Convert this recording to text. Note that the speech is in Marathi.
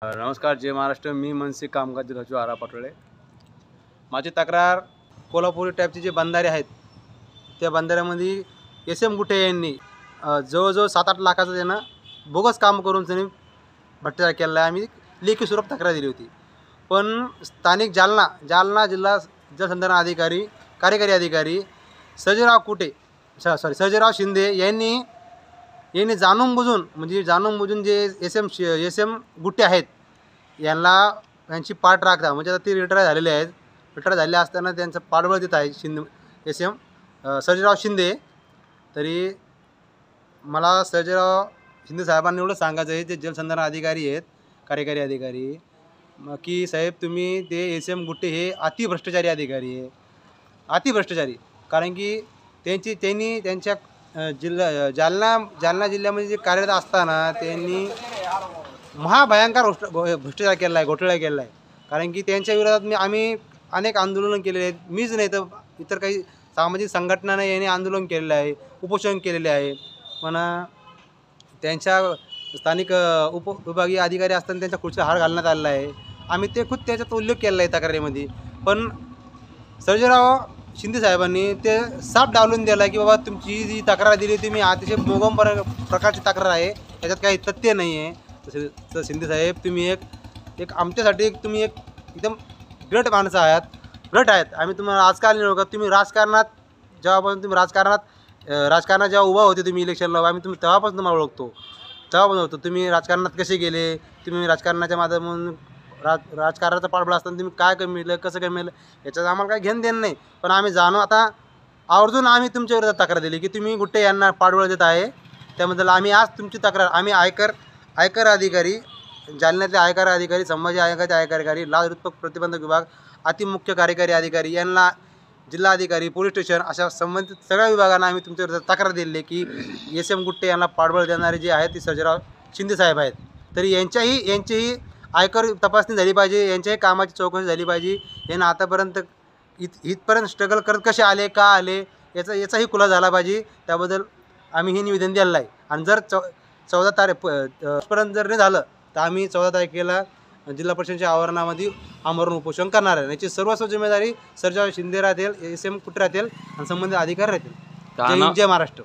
नमस्कार, जय महाराष्ट्र. मी मनसे कामगार जिल्हा आरा पाटोळे. माझी तक्रार कोल्हापुरी टाईपचे जे बंधारे आहेत त्या बंधाऱ्यामध्ये एस एम गुटे यांनी जवळजवळ 7-8 लाखाचं त्यांना बोगस काम करून त्यांनी भ्रष्टाचार केलेला आहे. आम्ही लेखी स्वरूप तक्रार दिली होती. पण स्थानिक जालना जिल्हा जलसंधारण अधिकारी कार्यकारी अधिकारी सर्जेराव शिंदे यांनी जाणून बुजून जे एस एम गुट्टे आहेत यांची पाठ राखता, म्हणजे आता ते रिटायर झालेले आहेत. रिटायर झाले असताना त्यांचं पाठबळ देत आहे सर्जेराव शिंदे. तरी मला सर्जेराव शिंदे साहेबांनी एवढं सांगायचं आहे, ते जलसंधारण अधिकारी आहेत कार्यकारी अधिकारी, की साहेब तुम्ही ते एस एम गुट्टे हे अतिभ्रष्टाचारी अधिकारी आहे. अतिभ्रष्टाचारी कारण की त्यांनी त्यांच्या जालना जिल्ह्यामध्ये जे कार्यरत असताना त्यांनी महाभयंकर भ्रष्टाचार केला आहे, घोटाळा केला आहे. कारण की त्यांच्या विरोधात आम्ही अनेक आंदोलनं केलेले आहेत. मीच नाही तर इतर काही सामाजिक संघटनांनी यांनी आंदोलन केलेलं आहे, उपोषण केलेले आहे. पण त्यांच्या स्थानिक उपविभागीय अधिकारी असताना त्यांच्या खुर्च्या हार घालण्यात आलेला आहे. आम्ही ते खुद त्याच्यात उल्लेख केलेला आहे तक्रारीमध्ये. पण सर्जेराव शिंदे साहेबांनी ते साफ डावलून दिला की बाबा तुमची जी तक्रार दिली ती मी अतिशय मोगम प्रकारची तक्रार आहे, त्याच्यात काही तथ्य नाही आहे. तर शिंदे साहेब तुम्ही एक आमच्यासाठी तुम्ही एकदम ग्रेट माणसं आहात, ग्रेट आहेत. आम्ही तुम्हाला राजकारणी लोक, तुम्ही राजकारणात जेव्हा जेव्हा उभा होते तुम्ही इलेक्शनला, आम्ही तेव्हापासून तुम्हाला ओळखतो. तुम्ही राजकारणात कसे गेले, तुम्ही राजकारणाच्या माध्यमातून राजकारणाचा पाठबळ असताना तुम्ही काय कमी कसं कमी याच्यात आम्हाला काही घेणं देणं नाही. पण आम्ही आता आवर्जून आम्ही तुमच्या विरोधात तक्रार दिली की तुम्ही गुट्टे यांना पाठबळ देत आहे. त्याबद्दल आम्ही आज तुमची तक्रार आयकर अधिकारी, जालन्यातले आयकर अधिकारी, संभाजी आयोगाचे आयकर अधिकारी, लाचलुचपत प्रतिबंधक विभाग, अतिमुख्य कार्यकारी अधिकारी यांना, जिल्हाधिकारी, पोलीस स्टेशन अशा संबंधित सगळ्या विभागांना आम्ही तुमच्या विरोधात तक्रार दिली की एस एम गुट्टे यांना पाठबळ देणारे जे आहेत ते सर्जेराव शिंदे साहेब आहेत. तरी यांचीही आयकर तपासणी झाली पाहिजे, यांच्याही कामाची चौकशी झाली पाहिजे. यांना आतापर्यंत इथपर्यंत स्ट्रगल करत कसे आले, का आले याचाही खुलासा झाला पाहिजे. त्याबद्दल आम्ही हे निवेदन दिलेलं आहे. आणि जर 14 तारखेपर्यंत जर नाही झालं तर आम्ही 14 तारखेला जिल्हा परिषदेच्या आवारणामध्ये आमरण उपोषण करणार आहे. याची सर्वस्व जिम्मेदारी सर्जेराव शिंदे राहतील, एस एम गुट्टे राहतील आणि संबंधित अधिकारी राहतील. जय हिंद, जय महाराष्ट्र.